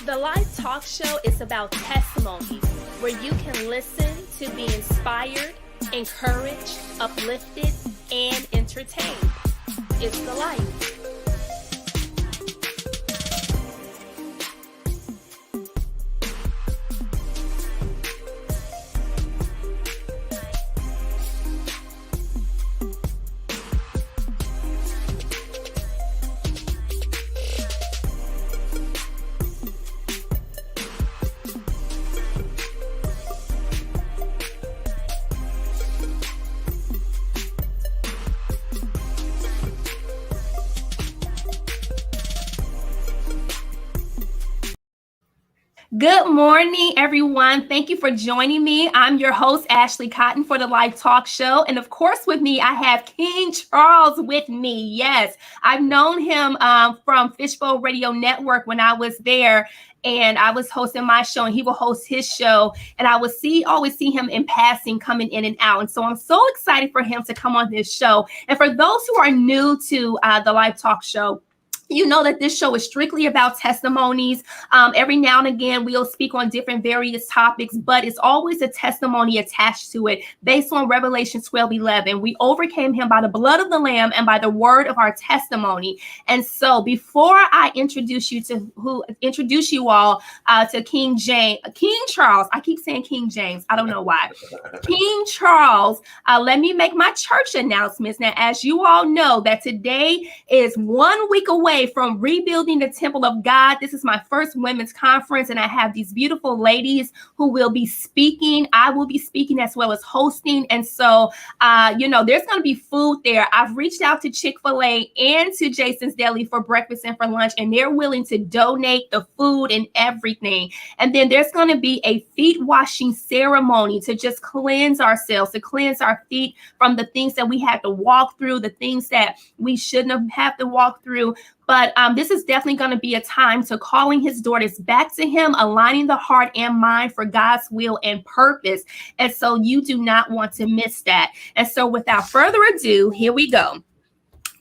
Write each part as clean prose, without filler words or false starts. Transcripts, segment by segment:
The Life Talk Show is about testimonies where you can listen to be inspired, encouraged, uplifted, and entertained. It's the life. Good morning, everyone. Thank you for joining me. I'm your host, Ashley Cotton, for the Life Talk Show. And of course, with me, I have King Charles with me. Yes, I've known him from Fishbowl Radio Network when I was there. And I was hosting my show, and he will host his show. And I would always see him in passing, coming in and out. And so I'm so excited for him to come on this show. And for those who are new to the Life Talk Show, you know that this show is strictly about testimonies. Every now and again, we'll speak on different various topics, but it's always a testimony attached to it based on Revelation 12:11. We overcame him by the blood of the Lamb and by the word of our testimony. And so before I introduce you all to King Charles, I keep saying King James. I don't know why. King Charles, let me make my church announcements. Now, as you all know, that today is 1 week away from rebuilding the temple of God. This is my first women's conference, and I have these beautiful ladies who will be speaking. I will be speaking as well as hosting. And so, there's going to be food there. I've reached out to Chick-fil-A and to Jason's Deli for breakfast and for lunch, and they're willing to donate the food and everything. And then there's going to be a feet washing ceremony to just cleanse ourselves, to cleanse our feet from the things that we had to walk through, the things that we shouldn't have had to walk through. But this is definitely going to be a time to calling his daughters back to him, aligning the heart and mind for God's will and purpose. And so you do not want to miss that. And so without further ado, here we go.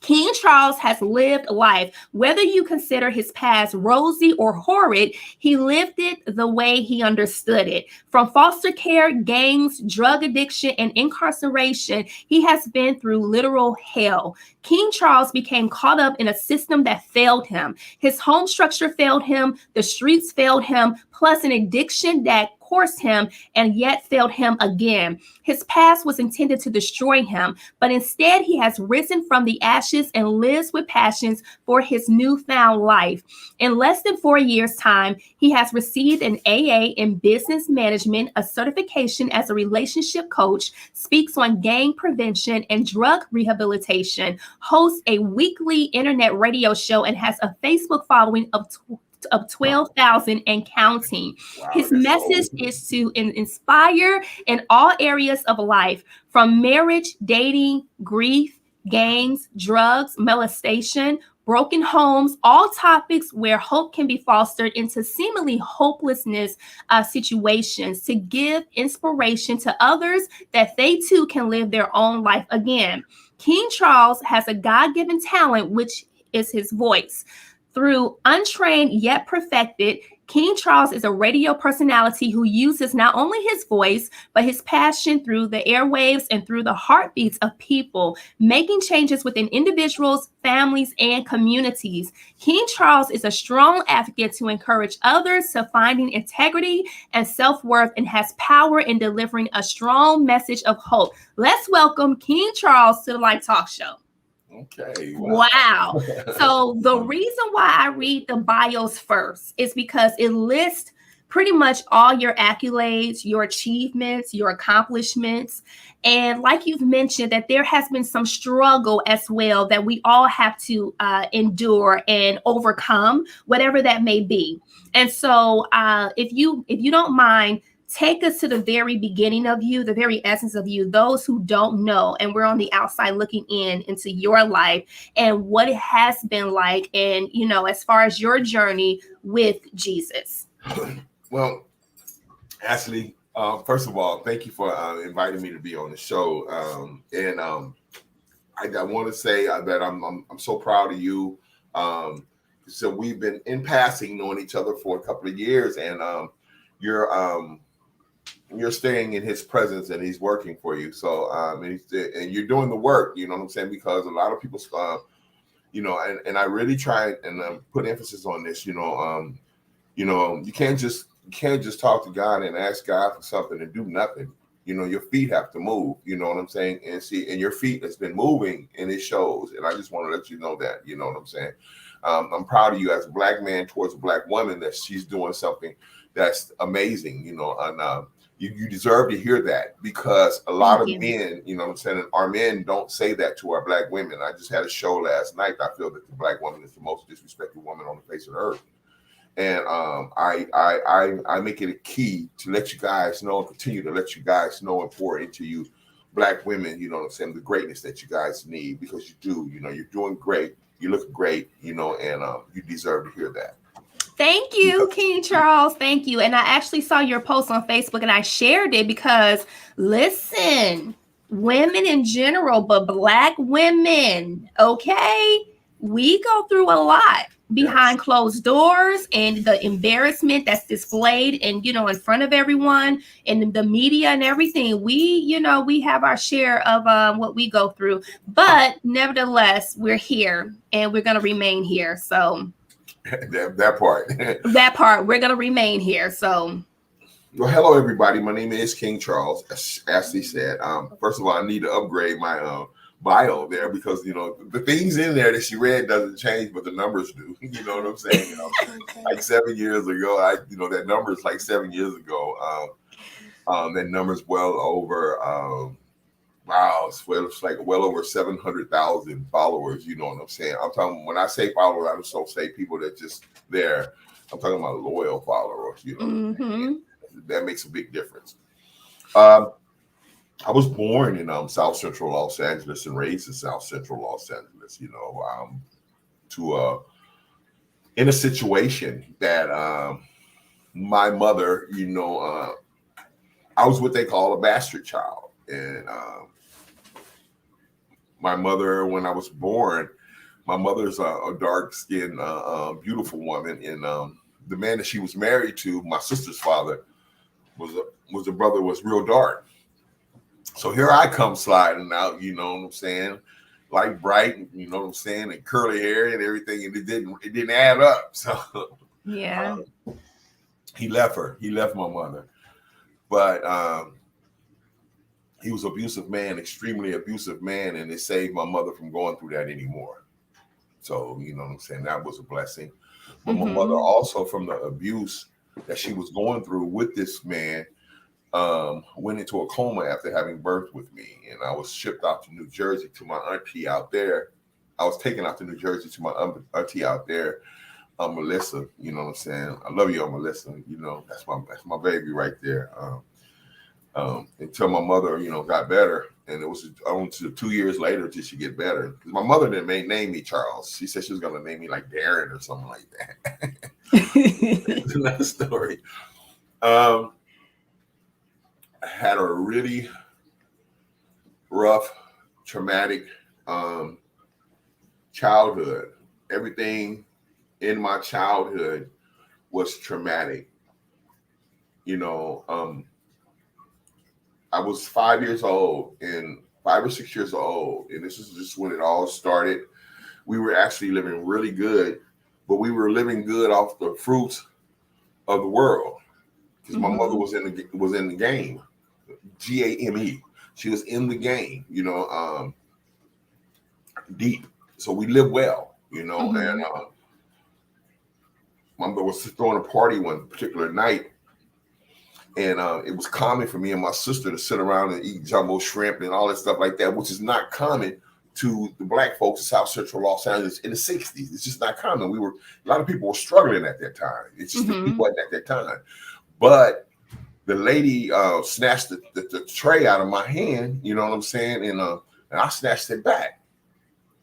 King Charles has lived life. Whether you consider his past rosy or horrid, he lived it the way he understood it. From foster care, gangs, drug addiction, and incarceration, he has been through literal hell. King Charles became caught up in a system that failed him. His home structure failed him, the streets failed him, plus an addiction that coursed him and yet failed him again. His past was intended to destroy him, but instead he has risen from the ashes and lives with passions for his newfound life. In less than 4 years' time, he has received an AA in business management, a certification as a relationship coach, speaks on gang prevention and drug rehabilitation, hosts a weekly internet radio show, and has a Facebook following of 12,000 and counting. Wow, his message is to inspire in all areas of life, from marriage, dating, grief, gangs, drugs, molestation, broken homes, all topics where hope can be fostered into seemingly hopelessness situations, to give inspiration to others that they too can live their own life again. King Charles has a God-given talent, which is his voice. Through untrained yet perfected, King Charles is a radio personality who uses not only his voice, but his passion through the airwaves and through the heartbeats of people, making changes within individuals, families, and communities. King Charles is a strong advocate to encourage others to finding integrity and self-worth, and has power in delivering a strong message of hope. Let's welcome King Charles to the Life Talk Show. Okay. Wow. So the reason why I read the bios first is because it lists pretty much all your accolades, your achievements, your accomplishments. And like you've mentioned, that there has been some struggle as well that we all have to endure and overcome, whatever that may be. And so if you don't mind, take us to the very beginning of you, the very essence of you, those who don't know, and we're on the outside looking in into your life and what it has been like, and, as far as your journey with Jesus. Well, Ashley, first of all, thank you for inviting me to be on the show. I want to say that I'm so proud of you so we've been in passing knowing each other for a couple of years, and you're staying in his presence and he's working for you. So and you're doing the work, you know what I'm saying? Because a lot of people, and I really try and put emphasis on this, you can't just talk to God and ask God for something and do nothing. Your feet have to move, you know what I'm saying? And your feet has been moving and it shows. And I just want to let you know that, you know what I'm saying? I'm proud of you as a Black man towards a Black woman that she's doing something that's amazing, and you deserve to hear that, because a lot of men, you know what I'm saying, our men don't say that to our Black women. I just had a show last night. I feel that the Black woman is the most disrespected woman on the face of the earth. And I make it a key to let you guys know and continue to let you guys know and pour into you Black women, you know what I'm saying, the greatness that you guys need, because you do, you're doing great. You look great, and you deserve to hear that. Thank you, King Charles. Thank you. And I actually saw your post on Facebook and I shared it because, listen, women in general, but Black women, okay, we go through a lot behind closed doors, and the embarrassment that's displayed and, in front of everyone and the media and everything. We have our share of what we go through, but nevertheless, we're here and we're going to remain here. So that part. That part, we're gonna remain here. So, well, hello everybody. My name is King Charles. As Ashley said, first of all, I need to upgrade my bio there, because the things in there that she read doesn't change, but the numbers do. You know what I'm saying? Like 7 years ago, that number is like 7 years ago. That number's well over. Wow, it's like well over 700,000 followers. You know what I'm saying? I'm talking, when I say followers, I just don't say people that just there. I'm talking about loyal followers. That makes a big difference. I was born in South Central Los Angeles and raised in South Central Los Angeles. In a situation that my mother, I was what they call a bastard child, and my mother, when I was born, my mother's a dark-skinned, beautiful woman, and the man that she was married to, my sister's father, was real dark. So here I come sliding out, you know what I'm saying, like bright, you know what I'm saying, and curly hair and everything, and it didn't add up. So yeah, he left my mother, but he was an abusive man, extremely abusive man, and it saved my mother from going through that anymore. So, you know what I'm saying? That was a blessing. But my mother also, from the abuse that she was going through with this man, went into a coma after having birth with me. And I was shipped out to New Jersey to my auntie out there. I was taken out to New Jersey to my auntie out there, Melissa. You know what I'm saying? I love you, Melissa. That's my baby right there. Until my mother, got better, and it was only 2 years later till she get better. My mother didn't name me Charles. She said she was gonna name me like Darren or something like that. It's another story. I had a really rough, traumatic childhood. Everything in my childhood was traumatic. I was 5 years old, and 5 or 6 years old, and this is just when it all started. We were actually living really good, but we were living good off the fruits of the world, because my mother was in the game, GAME. She was in the game, deep. So we lived well, and my mother was throwing a party one particular night. And it was common for me and my sister to sit around and eat jumbo shrimp and all that stuff like that, which is not common to the Black folks in South Central Los Angeles in the 60s. It's just not common. A lot of people were struggling at that time. It's just the people at that time. But the lady snatched the tray out of my hand, you know what I'm saying? And I snatched it back.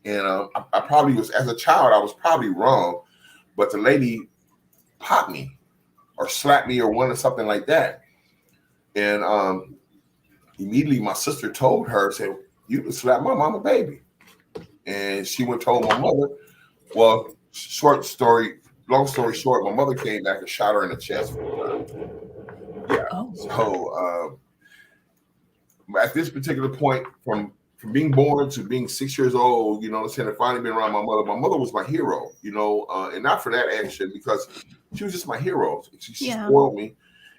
And I probably was, as a child, I was probably wrong, but the lady popped me or slapped me or something like that. And immediately my sister told her, said, "You can slap my mama, baby." And she went and told my mother. Well, Short story, long story short, my mother came back and shot her in the chest. Yeah. Oh. So at this particular point, from being born to being 6 years old, you know what I'm saying, and finally being around my mother. My mother was my hero, you know, and not for that action, because she was just my hero. She spoiled me,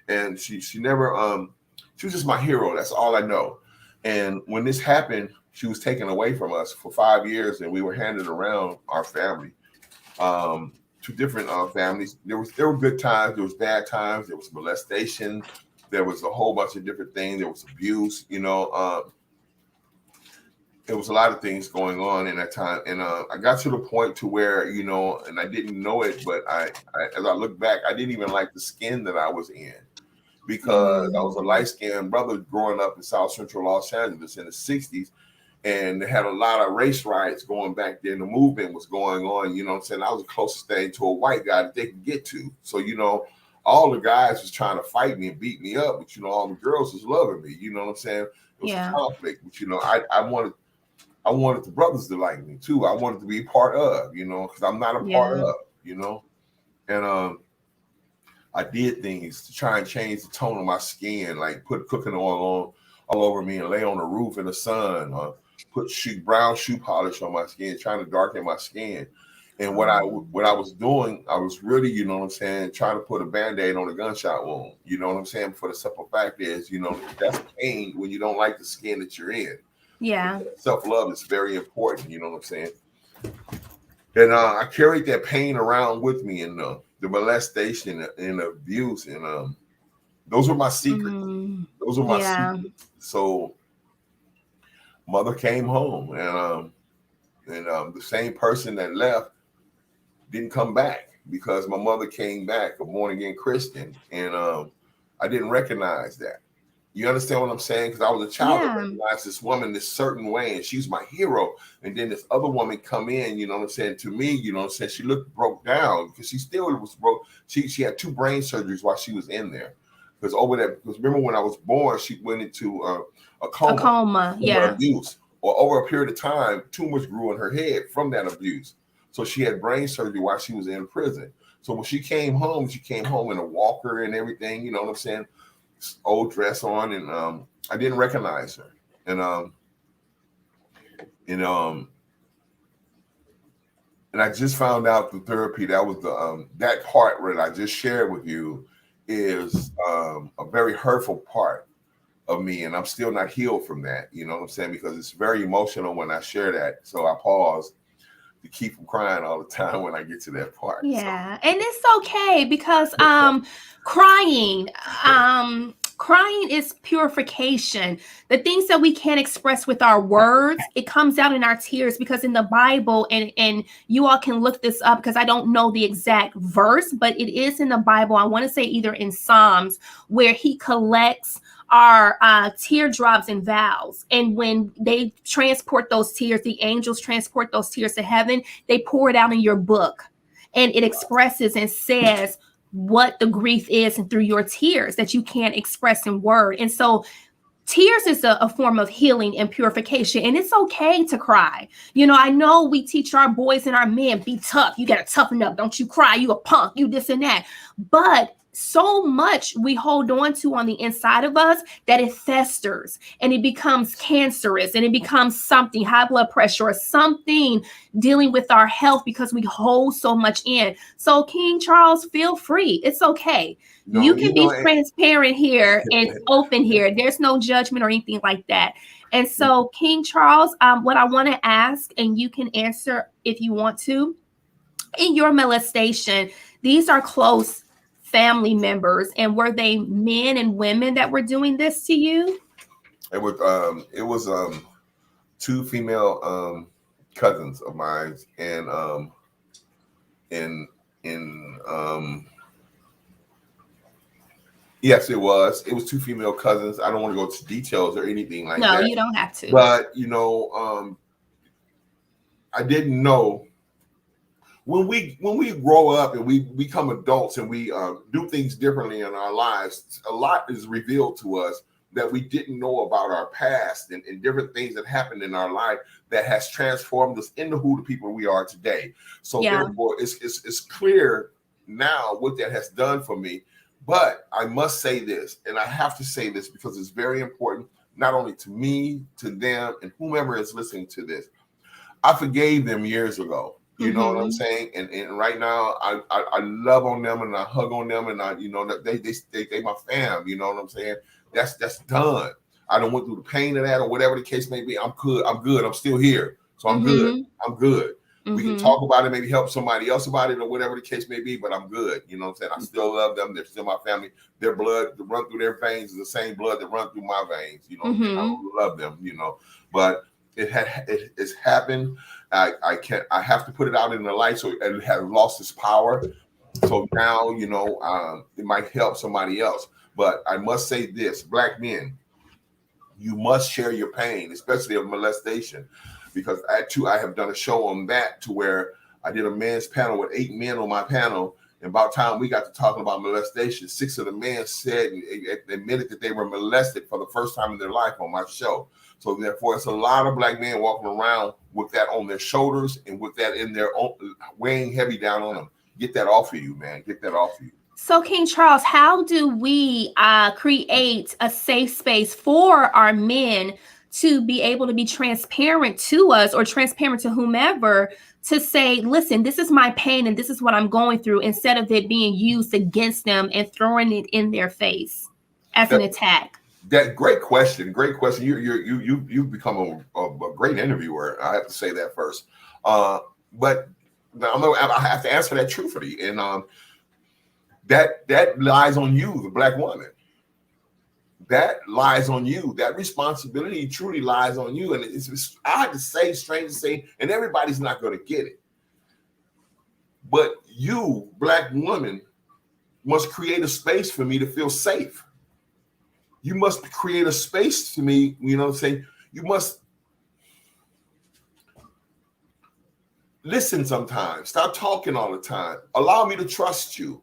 and she never she was just my hero. That's all I know. And when this happened, she was taken away from us for 5 years, and we were handed around our family, to different families. There were good times, there was bad times, there was molestation, there was a whole bunch of different things, there was abuse, you know. There was a lot of things going on in that time, and I got to the point to where, you know, and I didn't know it, but I as I look back, I didn't even like the skin that I was in, because I was a light-skinned brother growing up in South Central Los Angeles in the 60s, and they had a lot of race riots going back then. The movement was going on, you know what I'm saying? I was the closest thing to a white guy that they could get to. So, you know, all the guys was trying to fight me and beat me up, but, you know, all the girls was loving me, you know what I'm saying? It was a conflict, but, you know, I wanted the brothers to like me too. I wanted to be a part of, you know, because I'm not a part of, you know. And I did things to try and change the tone of my skin, like put cooking oil on all over me and lay on the roof in the sun, or put brown shoe polish on my skin, trying to darken my skin. And what I was doing, I was really, you know what I'm saying, trying to put a Band-Aid on a gunshot wound. You know what I'm saying? For the simple fact is, you know, that's pain when you don't like the skin that you're in. Yeah. Self-love is very important, you know what I'm saying? And I carried that pain around with me, and the molestation and abuse, and those were my secrets. Those were my secrets. So mother came home, and the same person that left didn't come back, because my mother came back a born-again Christian, and I didn't recognize that. You understand what I'm saying? Because I was a child that recognized this woman this certain way, and she's my hero. And then this other woman come in, you know what I'm saying, to me, you know what I'm saying, she looked broke down, because she still was broke. She had 2 brain surgeries while she was in there. Because remember when I was born, she went into a coma. A coma, abuse. Or over a period of time, tumors grew in her head from that abuse. So she had brain surgery while she was in prison. So when she came home in a walker and everything, you know what I'm saying, old dress on, and I didn't recognize her, and I just found out through therapy that was the that part that I just shared with you is a very hurtful part of me, and I'm still not healed from that, you know what I'm saying, because it's very emotional when I share that. So I pause to keep from crying all the time when I get to that part. Yeah, so. And it's okay, because crying is purification. The things that we can't express with our words, it comes out in our tears, because in the Bible, and you all can look this up, because I don't know the exact verse, but it is in the Bible. I want to say either in Psalms, where he collects our teardrops and vows. And when they transport those tears, the angels transport those tears to heaven, they pour it out in your book. And it expresses and says what the grief is, and through your tears that you can't express in word. And so tears is a form of healing and purification, and it's okay to cry. You know, I know we teach our boys and our men, be tough. You got to toughen up. Don't you cry. You a punk. You this and that. But so much we hold on to on the inside of us that it festers, and it becomes cancerous, and it becomes something, high blood pressure or something dealing with our health, because we hold so much in. So King Charles, feel free. It's okay. No, you can be transparent here and open here. There's no judgment or anything like that. And so King Charles, what I want to ask, and you can answer if you want to, in your molestation, these are close family members, and were they men and women that were doing this to you? It was 2 female cousins of mine, and yes, it was 2 female cousins. I don't want to go into details or anything like that. No, you don't have to. But you know, I didn't know. When we grow up and we become adults and we do things differently in our lives, a lot is revealed to us that we didn't know about our past and different things that happened in our life that has transformed us into who the people we are today. So therefore, it's clear now what that has done for me. But I must say this, and I have to say this because it's very important, not only to me, to them, and whomever is listening to this. I forgave them years ago. You know what I'm saying? And right now, I love on them and I hug on them and I, you know, they my fam. You know what I'm saying? That's done. I don't went through the pain of that or whatever the case may be. I'm good. I'm still here. So I'm good. I'm good. We can talk about it, maybe help somebody else about it or whatever the case may be, but I'm good. You know what I'm saying? I still love them. They're still my family. Their blood that run through their veins is the same blood that run through my veins. You know, I love them, you know, but it's happened. I have to put it out in the light so it has lost its power. So now, you know, it might help somebody else. But I must say this, Black men, you must share your pain, especially of molestation, because I have done a show on that to where I did a men's panel with 8 men on my panel. And about time we got to talking about molestation, 6 of the men said and admitted that they were molested for the first time in their life on my show. So therefore, it's a lot of Black men walking around with that on their shoulders and with that in their own, weighing heavy down on them. Get that off of you, man. Get that off of you. So, King Charles, how do we create a safe space for our men to be able to be transparent to us or transparent to whomever to say, listen, this is my pain and this is what I'm going through, instead of it being used against them and throwing it in their face as an attack? That great question. You've become a great interviewer. I have to say that first. But I have to answer that truthfully. And that lies on you, the Black woman. That lies on you. That responsibility truly lies on you. And it's I have to say, strange to say, and everybody's not going to get it. But you, Black woman, must create a space for me to feel safe. You must create a space to me, you know what I'm saying? You must listen sometimes. Stop talking all the time. Allow me to trust you.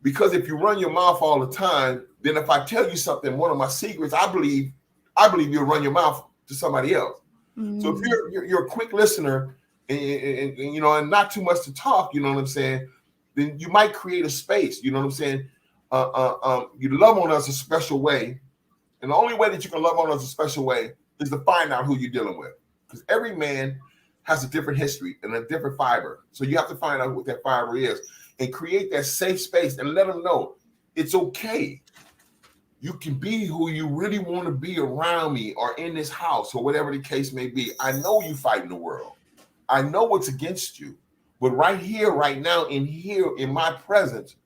Because if you run your mouth all the time, then if I tell you something, one of my secrets, I believe you'll run your mouth to somebody else. So if you're a quick listener and you know, and not too much to talk, you know what I'm saying, then you might create a space, you know what I'm saying? You love on us a special way. And the only way that you can love on us a special way is to find out who you're dealing with. Because every man has a different history and a different fiber. So you have to find out what that fiber is and create that safe space and let them know it's okay. You can be who you really want to be around me or in this house or whatever the case may be. I know you fight in the world. I know what's against you. But right here, right now, in my presence,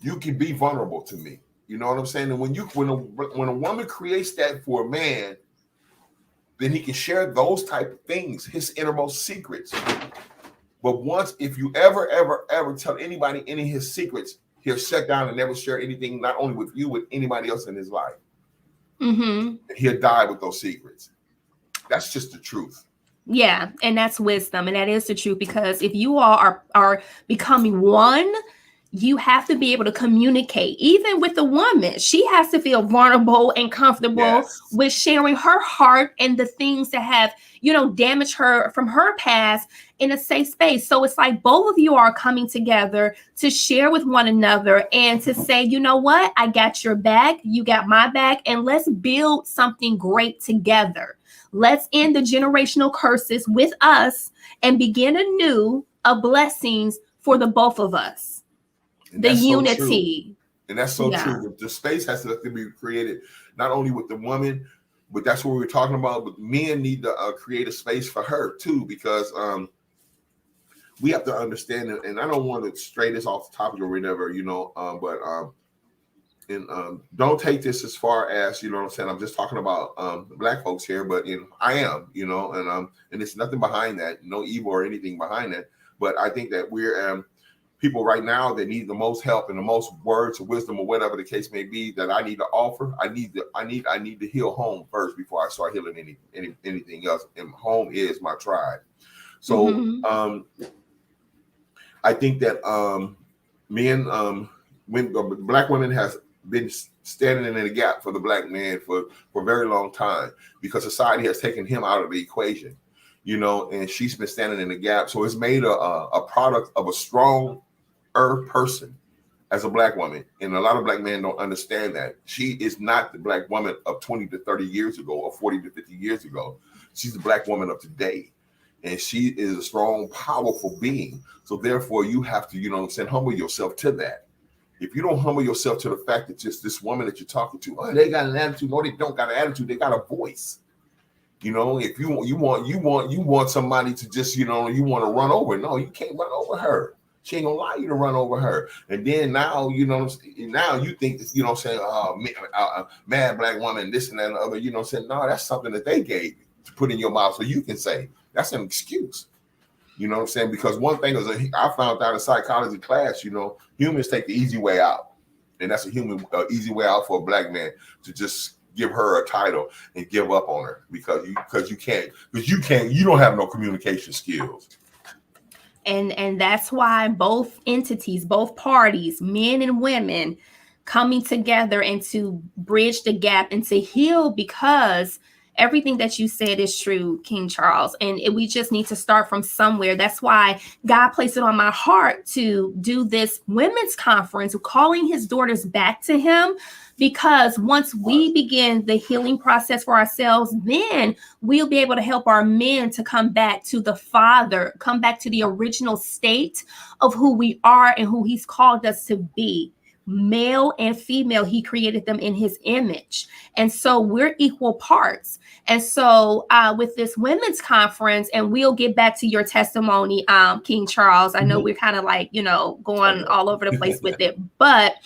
you can be vulnerable to me. You know what I'm saying? And when a woman creates that for a man, then he can share those type of things, his innermost secrets. But once, if you ever tell anybody any of his secrets, he'll shut down and never share anything, not only with you, with anybody else in his life. And he'll die with those secrets. That's just the truth. Yeah, and that's wisdom, and that is the truth. Because if you all are becoming one, you have to be able to communicate. Even with the woman, she has to feel vulnerable and comfortable with sharing her heart and the things that have, you know, damaged her from her past in a safe space. So it's like both of you are coming together to share with one another and to say, you know what, I got your back, you got my back, and let's build something great together. Let's end the generational curses with us and begin anew of blessings for the both of us. And the unity. And that's so true. The space has to be created not only with the woman, but that's what we were talking about. But men need to create a space for her too, because we have to understand it. And I don't want to stray this off the topic or whatever, you know. Don't take this as far as, you know what I'm saying. I'm just talking about Black folks here, but I am, you know, and it's nothing behind that, no evil or anything behind that. But I think that we're people right now that need the most help and the most words of wisdom or whatever the case may be that I need to offer. I need to heal home first before I start healing anything else. And home is my tribe. So I think that when Black women has been standing in the gap for the black man for a very long time, because society has taken him out of the equation, you know, and she's been standing in the gap. So it's made a product of a stronger person as a black woman. And a lot of black men don't understand that. She is not the black woman of 20 to 30 years ago or 40 to 50 years ago. She's the black woman of today. And she is a strong, powerful being. So therefore, you have to, you know what I'm saying, humble yourself to that. If you don't humble yourself to the fact that just this woman that you're talking to, oh, they got an attitude. No, they don't got an attitude. They got a voice. You know, if you want somebody to just, you know, you want to run over. No, you can't run over her. She ain't gonna allow you to run over her. And then now, you know, now you think, you know, saying, mad black woman, this and that and the other, you know, saying, no, that's something that they gave you to put in your mouth so you can say that's an excuse. You know what I'm saying? Because one thing is, I found out in psychology class, you know, humans take the easy way out, and that's a easy way out for a black man to just give her a title and give up on her because you don't have no communication skills. And that's why both entities, both parties, men and women, coming together and to bridge the gap and to heal, because everything that you said is true, King Charles. And we just need to start from somewhere. That's why God placed it on my heart to do this women's conference, calling his daughters back to him. Because once we begin the healing process for ourselves, then we'll be able to help our men to come back to the Father, come back to the original state of who we are and who he's called us to be. Male and female, he created them in his image. And so we're equal parts. And so with this women's conference, and we'll get back to your testimony, King Charles. I know we're kind of like, you know, going all over the place with it, but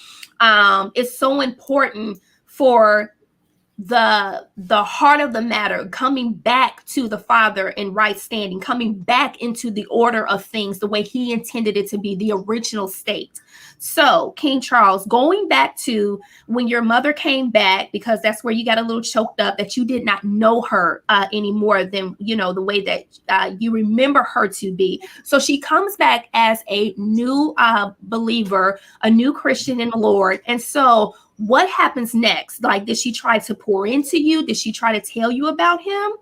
it's so important for the heart of the matter, coming back to the Father in right standing, coming back into the order of things the way he intended it to be, the original state. So, King Charles, going back to when your mother came back, because that's where you got a little choked up, that you did not know her any more than, you know, the way that you remember her to be. So she comes back as a new believer, a new Christian in the Lord. And so what happens next? Like, did she try to pour into you? Did she try to tell you about him?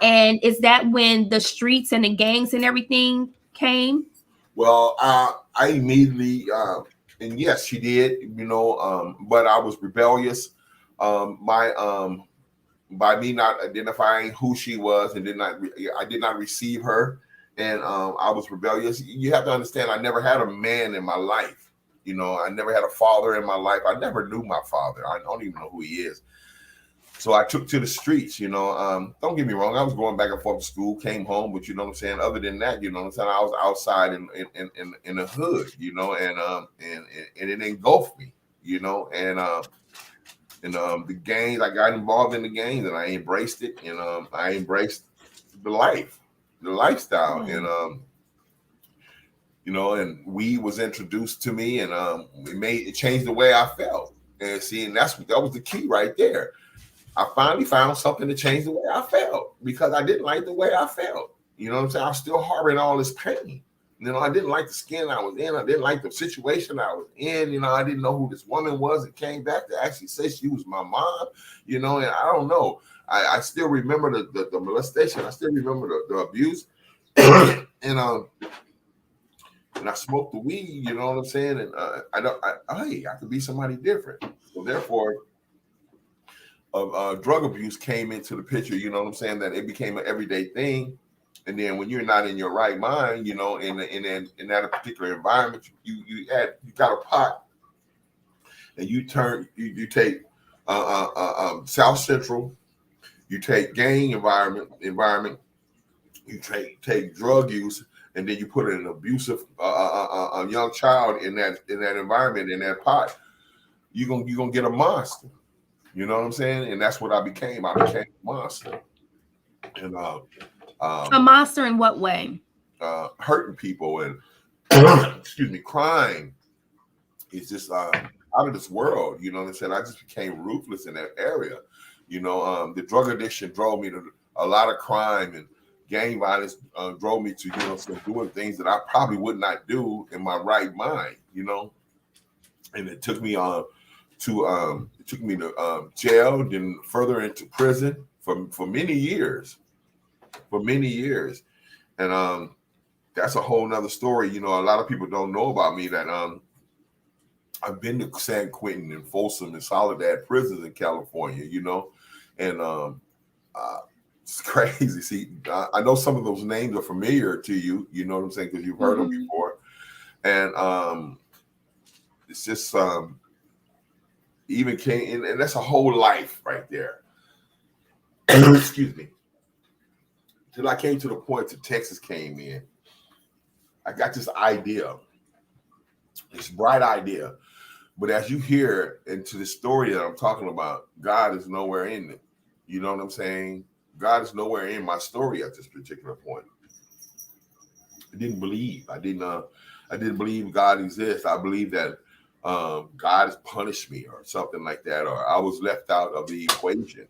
And is that when the streets and the gangs and everything came? Well, I immediately, and yes, she did, you know, but I was rebellious. By me not identifying who she was, and I did not receive her, and I was rebellious. You have to understand, I never had a man in my life. You know, I never had a father in my life. I never knew my father. I don't even know who he is. So I took to the streets, you know. Don't get me wrong. I was going back and forth to school, came home, but you know what I'm saying? Other than that, you know what I'm saying? I was outside in the hood, you know, and it engulfed me, you know, and the gangs, I got involved in the gangs and I embraced it. And I embraced the lifestyle. And you know, and weed was introduced to me, and it changed the way I felt. And see, and that was the key right there. I finally found something to change the way I felt, because I didn't like the way I felt. You know what I'm saying? I was still harboring all this pain. You know, I didn't like the skin I was in. I didn't like the situation I was in. You know, I didn't know who this woman was that came back to actually say she was my mom. You know, and I don't know. I still remember the molestation. I still remember the abuse. And I smoked the weed, you know what I'm saying? And I could be somebody different. So therefore, drug abuse came into the picture, you know what I'm saying? That it became an everyday thing. And then when you're not in your right mind, you know, in that particular environment, you got a pot, and you take South Central, you take gang environment, you take drug use, and then you put an abusive young child in that environment, in that pot, you're gonna get a monster. You know what I'm saying? And that's what I became. I became a monster. And a monster in what way? Hurting people and excuse me, crime is just out of this world. You know what I'm saying? I just became ruthless in that area. You know, the drug addiction drove me to a lot of crime, and gang violence drove me to, you know, some doing things that I probably would not do in my right mind, you know. And it took me it took me to jail, then further into prison for many years, and that's a whole nother story. You know, a lot of people don't know about me that I've been to San Quentin and Folsom and Soledad prisons in California, you know, and it's crazy. See, I know some of those names are familiar to you, you know what I'm saying, because you've heard them before, and it's just even came in, and that's a whole life right there. Excuse me. Till I came to the point that Texas came in, I got this idea, this bright idea. But as you hear into the story that I'm talking about, God is nowhere in it. You know what I'm saying? God is nowhere in my story at this particular point. I didn't believe. I didn't believe God exists. I believe that God has punished me or something like that, or I was left out of the equation.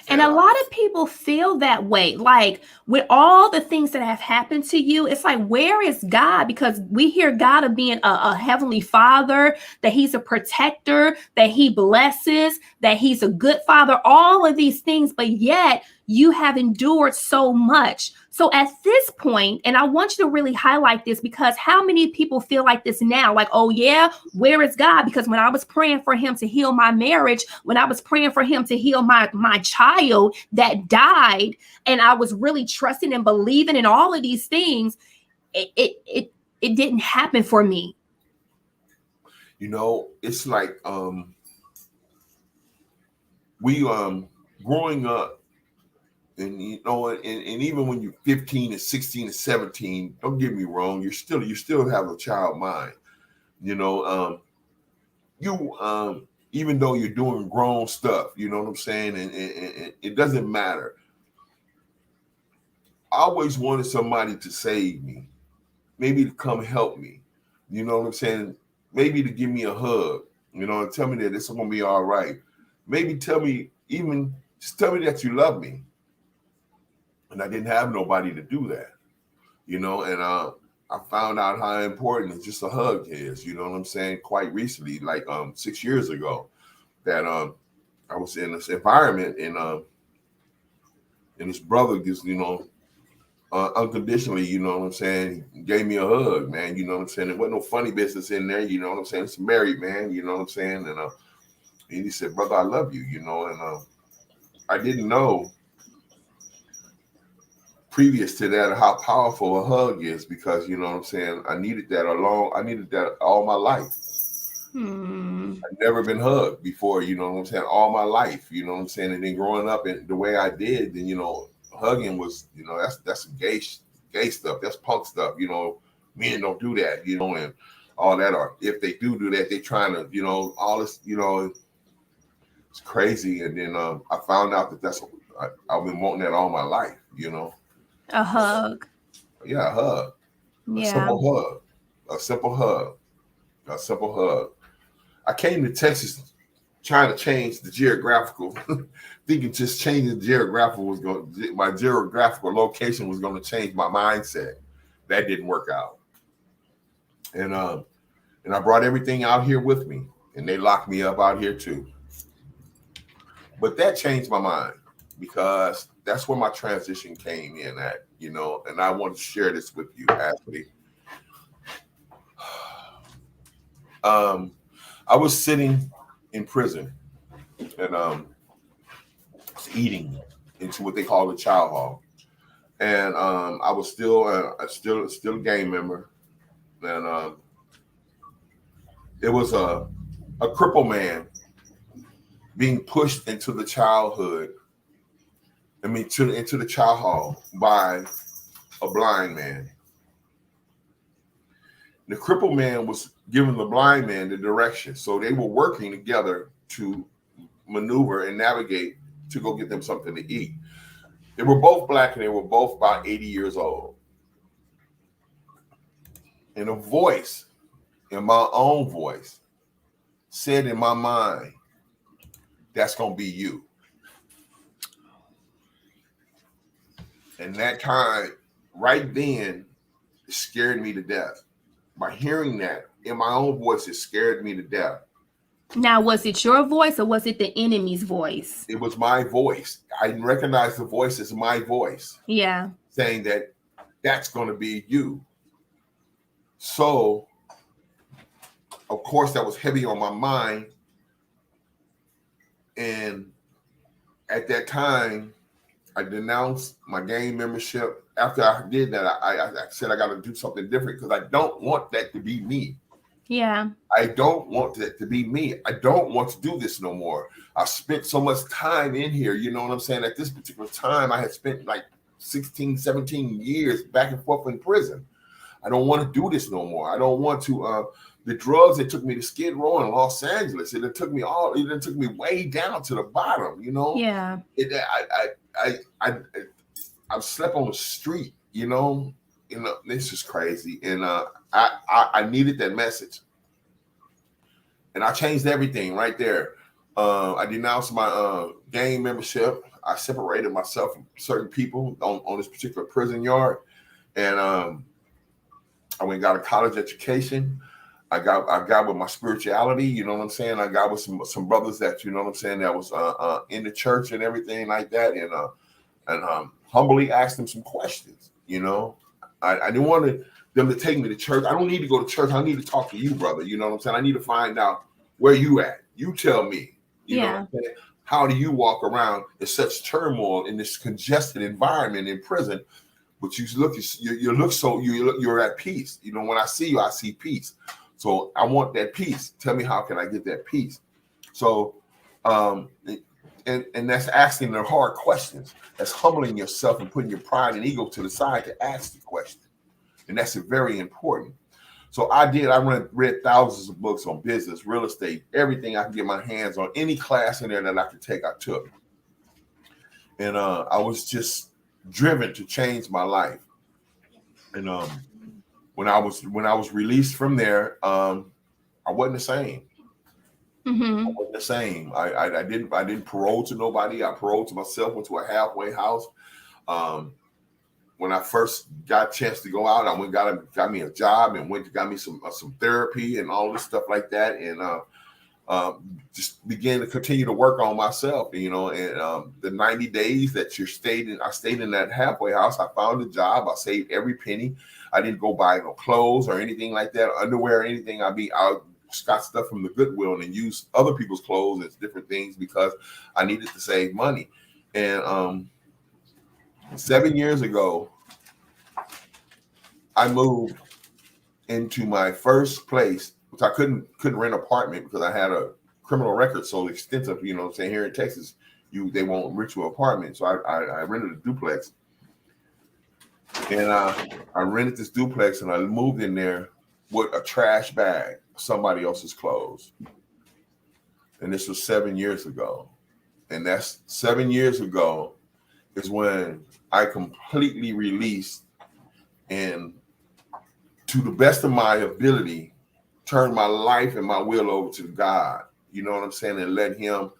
And a lot of people feel that way. Like with all the things that have happened to you, it's like, where is God? Because we hear God of being a heavenly father, that he's a protector, that he blesses, that he's a good father, all of these things. But yet you have endured so much. So at this point, and I want you to really highlight this, because how many people feel like this now? Like, oh yeah, where is God? Because when I was praying for him to heal my marriage, when I was praying for him to heal my child that died, and I was really trusting and believing in all of these things, it didn't happen for me. You know, it's like we growing up. And you know, and even when you're 15 and 16 and 17, don't get me wrong, you still have a child mind. You know, even though you're doing grown stuff, you know what I'm saying, and it doesn't matter. I always wanted somebody to save me, maybe to come help me. You know what I'm saying? Maybe to give me a hug, you know, and tell me that it's gonna be all right. Maybe just tell me that you love me. And I didn't have nobody to do that, you know, and I found out how important just a hug is, you know what I'm saying, quite recently, like 6 years ago, that I was in this environment, and this brother just, you know, unconditionally, you know what I'm saying, gave me a hug, man, you know what I'm saying. There wasn't no funny business in there, you know what I'm saying. It's a married man, you know what I'm saying, and he said, brother, I love you, you know, and I didn't know previous to that how powerful a hug is, because you know what I'm saying, I needed that all my life. I've never been hugged before, you know what I'm saying, all my life, you know what I'm saying. And then growing up in the way I did, then, you know, hugging was, you know, that's some gay stuff, that's punk stuff, you know. Men don't do that, you know, and all that. Or if they do that, they trying to, you know, all this, you know, it's crazy. And then I found out that I've been wanting that all my life, you know. A hug. Yeah, a hug. Yeah. A simple hug. I came to Texas trying to change the geographical, thinking just changing my geographical location was going to change my mindset. That didn't work out. And I brought everything out here with me, and they locked me up out here too. But that changed my mind, because that's where my transition came in at, you know, and I want to share this with you, Ashley. I was sitting in prison, and was eating into what they call the child hall, and I was still a gang member, and it was a crippled man being pushed into the into the child hall by a blind man. The crippled man was giving the blind man the direction. So they were working together to maneuver and navigate to go get them something to eat. They were both black, and they were both about 80 years old. And a voice, in my own voice, said in my mind, that's going to be you. And that time, right then, it scared me to death. By hearing that in my own voice, it scared me to death. Now, was it your voice or was it the enemy's voice? It was my voice. I recognized the voice as my voice Yeah. saying that that's going to be you. So, of course, that was heavy on my mind. And at that time, I denounced my gang membership. After I did that, I said I got to do something different because I don't want that to be me. Yeah. I don't want that to be me. I don't want to do this no more. I spent so much time in here. You know what I'm saying? At this particular time, I had spent like 16, 17 years back and forth in prison. I don't want to do this no more. I don't want to. The drugs that took me to Skid Row in Los Angeles, it took me way down to the bottom. You know. Yeah. I slept on the street. You know. This is crazy, and I needed that message, and I changed everything right there. I denounced my gang membership. I separated myself from certain people on this particular prison yard, and I went and got a college education. I got with my spirituality, you know what I'm saying? I got with some brothers that, you know what I'm saying, that was in the church and everything like that, and humbly asked them some questions, you know? I didn't want them to take me to church. I don't need to go to church. I need to talk to you, brother. You know what I'm saying? I need to find out where you at. You tell me. You know what I'm saying? How do you walk around in such turmoil in this congested environment in prison? But you're at peace. You know, when I see you, I see peace. So I want that peace. Tell me, how can I get that peace? So, and that's asking the hard questions. That's humbling yourself and putting your pride and ego to the side to ask the question. And that's very important. So I read thousands of books on business, real estate, everything I could get my hands on, any class in there that I could take, I took. And I was just driven to change my life. And when I was released from there, I wasn't the same. Mm-hmm. I wasn't the same. I didn't parole to nobody. I paroled to myself. Went to a halfway house. When I first got a chance to go out, I went got me a job and got me some therapy and all this stuff like that, and just began to continue to work on myself. You know, and the 90 days that I stayed in that halfway house. I found a job. I saved every penny. I didn't go buy no clothes or anything like that, underwear or anything. I got stuff from the Goodwill and used other people's clothes and different things because I needed to save money. And 7 years ago, I moved into my first place, which I couldn't rent an apartment because I had a criminal record so extensive. You know what I'm saying? Here in Texas, they won't rent you an apartment. So I rented a duplex. And I rented this duplex and I moved in there with a trash bag of somebody else's clothes. And this was 7 years ago. And that's 7 years ago is when I completely released and, to the best of my ability, turned my life and my will over to God. You know what I'm saying? And let him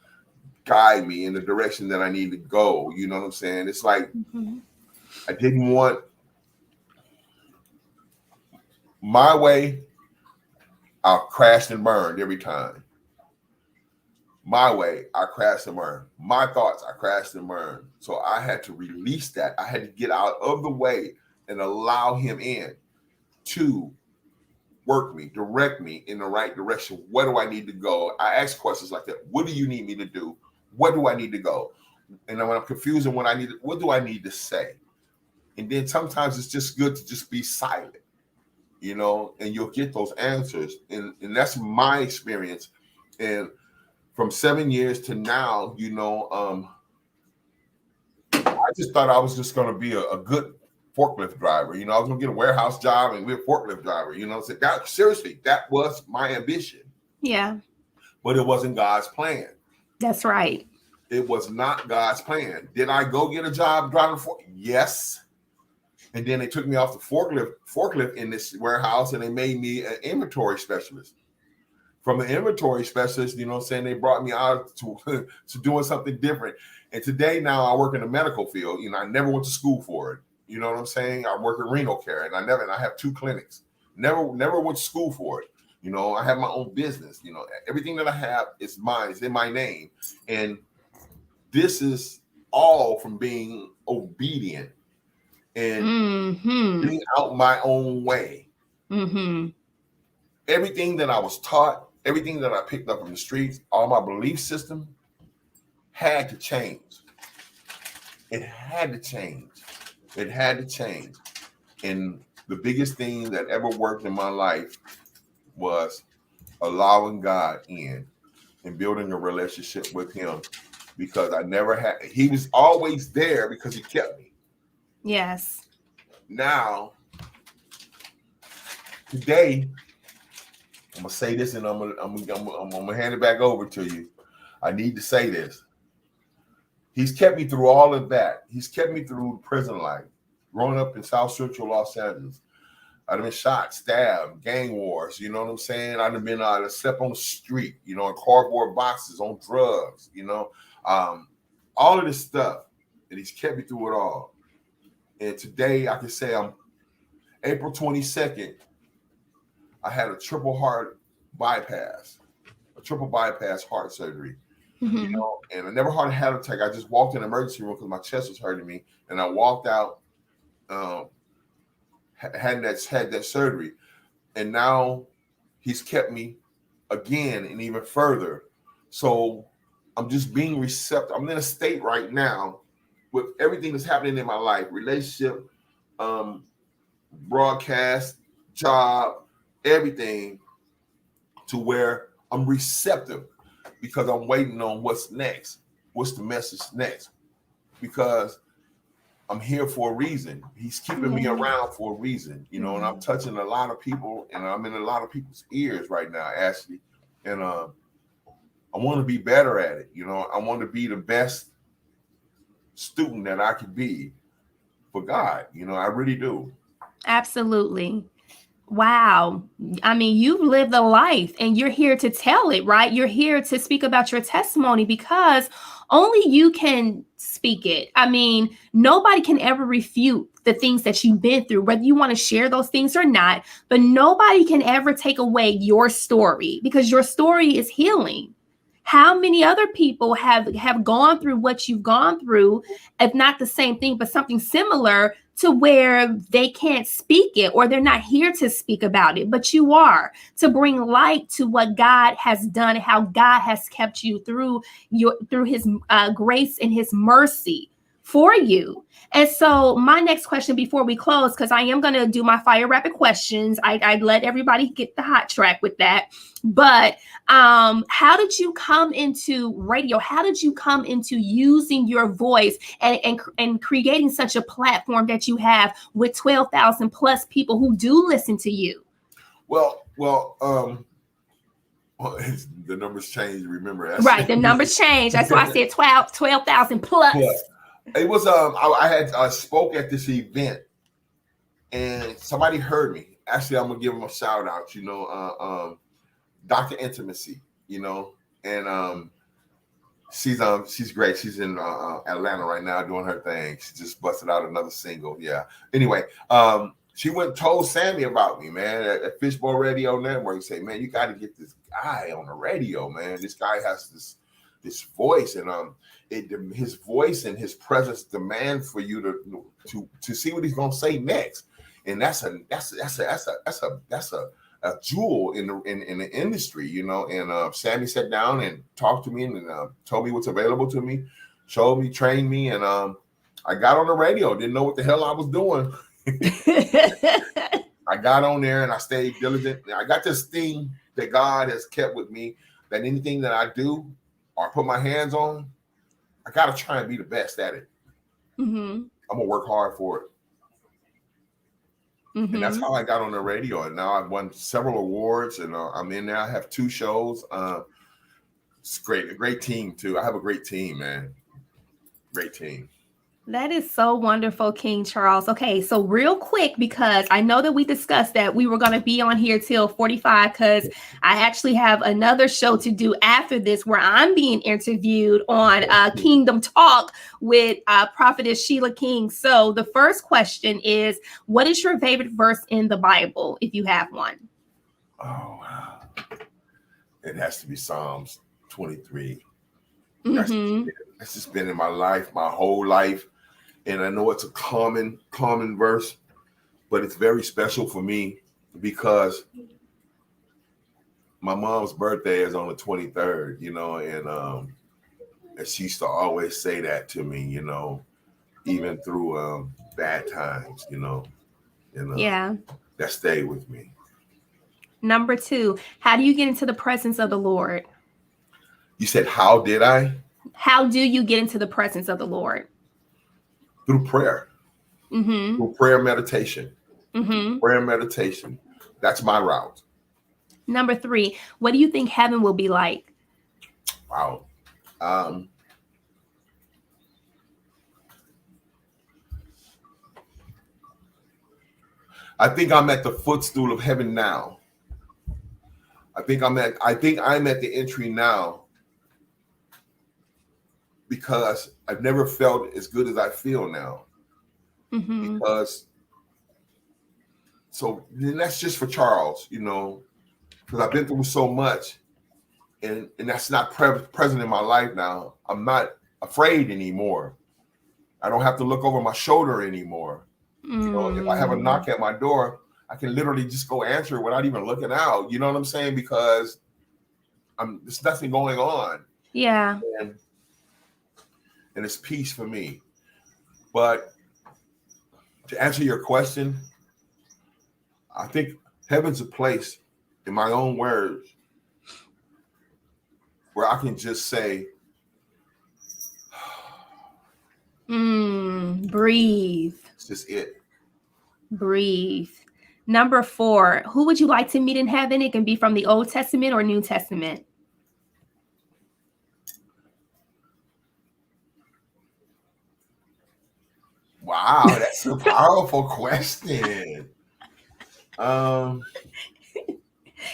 guide me in the direction that I need to go. You know what I'm saying? It's like I didn't want my way. I crashed and burned every time. My way, I crashed and burned. My thoughts, I crashed and burned. So I had to release that. I had to get out of the way and allow him in to work me, direct me in the right direction. Where do I need to go? I ask questions like that. What do you need me to do? Where do I need to go? And then when I'm confused and what do I need to say? And then sometimes it's just good to just be silent, you know, and you'll get those answers. And that's my experience. And from 7 years to now, you know, I just thought I was just going to be a good forklift driver. You know, I was going to get a warehouse job and be a forklift driver. You know, so seriously, that was my ambition. Yeah. But it wasn't God's plan. That's right. It was not God's plan. Did I go get a job driving Yes. And then they took me off the forklift in this warehouse and they made me an inventory specialist. From an inventory specialist, you know what I'm saying, they brought me out to doing something different. And today now I work in the medical field. You know, I never went to school for it. You know what I'm saying? I work in renal care and I have 2 clinics. Never went to school for it. You know, I have my own business. You know, everything that I have is mine. It's in my name. And this is all from being obedient and getting out my own way. Everything that I was taught, everything that I picked up from the streets, all my belief system had to change. It had to change. It had to change. And the biggest thing that ever worked in my life was allowing God in and building a relationship with him, because he was always there because he kept me. Yes. Now, today, I'm gonna say this, and I'm gonna hand it back over to you. I need to say this. He's kept me through all of that. He's kept me through prison life, growing up in South Central Los Angeles. I've been shot, stabbed, gang wars. You know what I'm saying? I've been slept on the street, you know, in cardboard boxes, on drugs. You know, all of this stuff, and he's kept me through it all. And today, I can say I'm April 22nd. I had a triple bypass heart surgery, you know, and I never had a heart attack. I just walked in the emergency room because my chest was hurting me, and I walked out, had that surgery, and now he's kept me again and even further. So I'm just being receptive. I'm in a state right now with everything that's happening in my life, relationship, broadcast, job, everything, to where I'm receptive, because I'm waiting on what's next. What's the message next? Because I'm here for a reason. He's keeping me around for a reason, you know, and I'm touching a lot of people, and I'm in a lot of people's ears right now, Ashley. And I want to be better at it. You know, I want to be the best student that I could be for God. You know, I really do. Absolutely. Wow. I mean, you've lived a life and you're here to tell it, right? You're here to speak about your testimony, because only you can speak it. I mean, nobody can ever refute the things that you've been through, whether you want to share those things or not, but nobody can ever take away your story, because your story is healing. How many other people have gone through what you've gone through, if not the same thing, but something similar, to where they can't speak it, or they're not here to speak about it, but you are, to bring light to what God has done, how God has kept you through his grace and his mercy for you. And so my next question before we close, because I am going to do my fire rapid questions. I'd let everybody get the hot track with that. But how did you come into radio? How did you come into using your voice and creating such a platform that you have with 12,000 plus people who do listen to you? Well, the numbers change. Remember, right? The numbers change. That's why I said 12,000 plus. It was I had spoke at this event, and somebody heard me. Actually, I'm gonna give them a shout out. You know, Dr. Intimacy. You know, and she's great. She's in Atlanta right now doing her thing. She just busted out another single. Yeah. Anyway, she went and told Sammy about me, man, at Fishbowl Radio Network. Say, man, you got to get this guy on the radio, man. This guy has this voice, and his voice and his presence demand for you to see what he's gonna say next, and that's a jewel in the industry, you know. And Sammy sat down and talked to me and told me what's available to me, showed me, trained me, and I got on the radio. Didn't know what the hell I was doing. I got on there and I stayed diligent. I got this thing that God has kept with me, that anything that I do or put my hands on, I got to try and be the best at it. I'm going to work hard for it. And that's how I got on the radio. And now I've won several awards, and I'm in there. I have 2 shows. It's great. A great team, too. I have a great team, man. Great team. That is so wonderful, King Charles. Okay, so real quick, because I know that we discussed that we were going to be on here till 45, because I actually have another show to do after this where I'm being interviewed on Kingdom Talk with Prophetess Sheila King. So the first question is, what is your favorite verse in the Bible, if you have one? Oh, wow. it has to be Psalms 23. Mm-hmm. That's just been in my life, my whole life. And I know it's a common verse, but it's very special for me because my mom's birthday is on the 23rd, and she used to always say that to me, even through bad times, Yeah. that stayed with me. Number 2, how do you get into the presence of the Lord? You said, how did I? How do you get into the presence of the Lord? Through prayer. Mm-hmm. Through prayer meditation. Mm-hmm. Prayer meditation. That's my route. Number 3, what do you think heaven will be like? Wow. I think I'm at the footstool of heaven now. I think I'm at the entry now because I've never felt as good as I feel now. Mm-hmm. So that's just for Charles, because I've been through so much, and that's not present in my life now. I'm not afraid anymore. I don't have to look over my shoulder anymore. If I have a knock at my door, I can literally just go answer it without even looking out. You know what I'm saying? Because there's nothing going on. Yeah. And it's peace for me. But to answer your question, I think heaven's a place, in my own words, where I can just say, breathe. it's just it. Breathe. Number 4, who would you like to meet in heaven? It can be from the Old Testament or New Testament. Wow, that's a powerful question.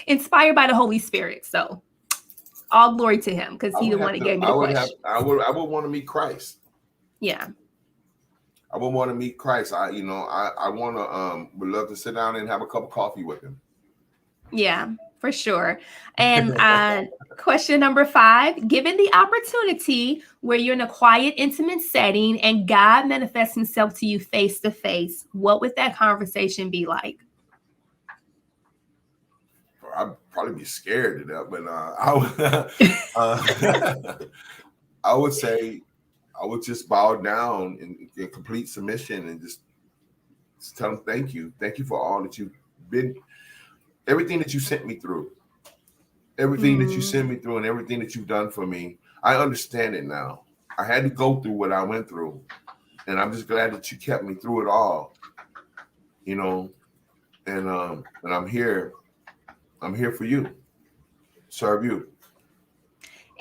Inspired by the Holy Spirit. So all glory to him because he's the one that gave me the question. I would want to meet Christ. Yeah. I would want to meet Christ. I want to would love to sit down and have a cup of coffee with him. Yeah, for sure. And question number 5, given the opportunity where you're in a quiet, intimate setting and God manifests himself to you face to face, what would that conversation be like? I'd probably be scared to death, but I would say I would just bow down in complete submission and just tell him thank you for all that you've been, everything that you sent me through, everything that you sent me through, and everything that you've done for me. I understand it now. I had to go through what I went through, and I'm just glad that you kept me through it all. And I'm here. I'm here for you. Serve you.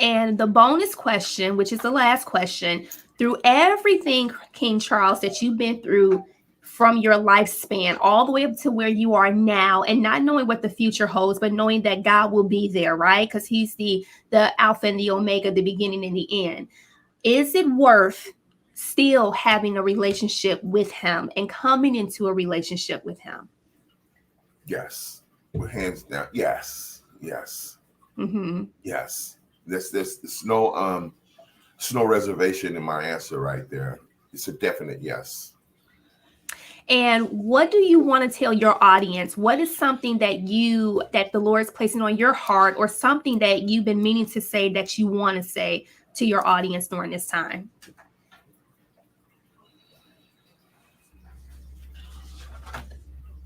And the bonus question, which is the last question, through everything, King Charles, that you've been through from your lifespan all the way up to where you are now, and not knowing what the future holds, but knowing that God will be there, right? Because he's the Alpha and the Omega, the beginning and the end. Is it worth still having a relationship with him and coming into a relationship with him? Yes. With hands down. Yes. Mm-hmm. Yes. There's no reservation in my answer right there. It's a definite yes. And what do you want to tell your audience? What is something that the Lord's placing on your heart, or something that you've been meaning to say that you want to say to your audience during this time?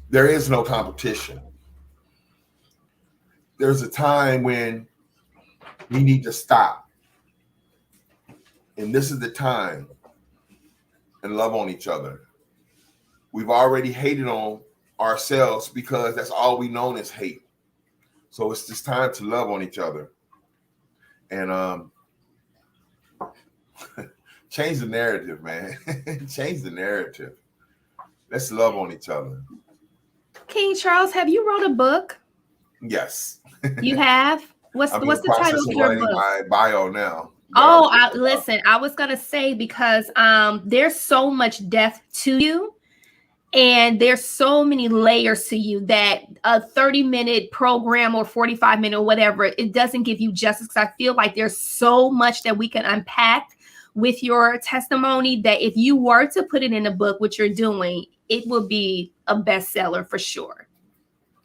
There is no competition. There's a time when we need to stop. And this is the time, and love on each other. We've already hated on ourselves because that's all we know is hate. So it's just time to love on each other. And change the narrative, man. Change the narrative. Let's love on each other. King Charles, have you wrote a book? Yes. You have? What's the title of your book? My bio now. Listen, I was gonna say, because there's so much depth to you, And there's so many layers to you that a 30-minute program or 45-minute or whatever, it doesn't give you justice. I feel like there's so much that we can unpack with your testimony that if you were to put it in a book, what you're doing, it will be a bestseller for sure.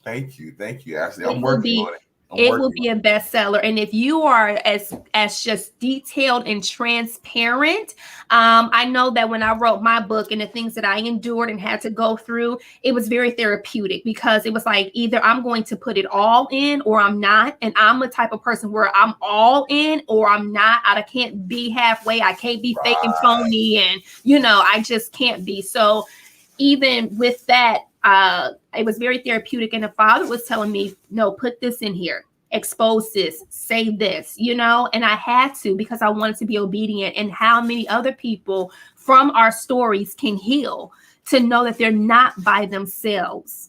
Thank you, Ashley. I'm working on it. It will be a bestseller. And if you are as just detailed and transparent, I know that when I wrote my book and the things that I endured and had to go through, it was very therapeutic because it was like either I'm going to put it all in or I'm not. And I'm the type of person where I'm all in or I'm not. I can't be halfway. I can't be fake and phony. And, I just can't be. So even with that, it was very therapeutic. And the Father was telling me, no, put this in here, expose this, say this, and I had to because I wanted to be obedient. And how many other people from our stories can heal to know that they're not by themselves.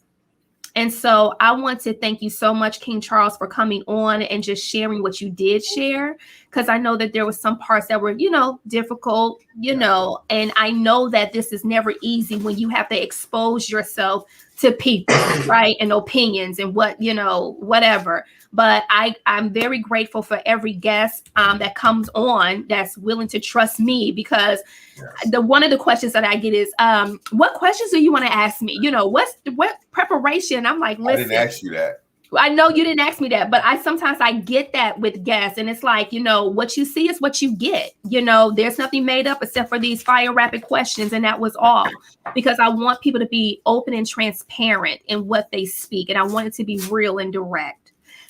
And so I want to thank you so much, King Charles, for coming on and just sharing what you did share, because I know that there was some parts that were, difficult, and I know that this is never easy when you have to expose yourself to people, right? And opinions and whatever. But I'm very grateful for every guest that comes on that's willing to trust me, because one of the questions that I get is, what questions do you want to ask me? What preparation? I'm like, listen. I didn't ask you that. I know you didn't ask me that, but sometimes I get that with guests, and it's like, what you see is what you get. There's nothing made up except for these fire rapid questions, and that was all, because I want people to be open and transparent in what they speak, and I want it to be real and direct.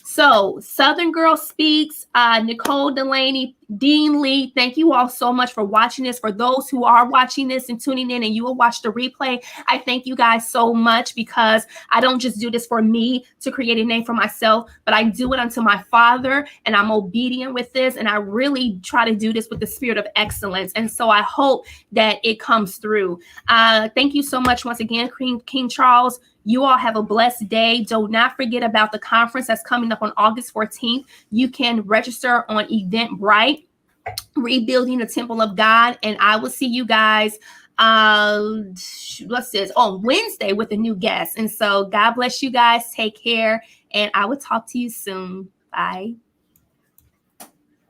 So Southern Girl Speaks, Nicole Delaney, Dean Lee, thank you all so much for watching this. For those who are watching this and tuning in and you will watch the replay, I thank you guys so much, because I don't just do this for me to create a name for myself, but I do it unto my Father, and I'm obedient with this. And I really try to do this with the spirit of excellence. And so I hope that it comes through. Thank you so much once again, King Charles. You all have a blessed day. Do not forget about the conference that's coming up on August 14th. You can register on Eventbrite, Rebuilding the Temple of God. And I will see you guys, on Wednesday with a new guest. And so God bless you guys. Take care. And I will talk to you soon. Bye.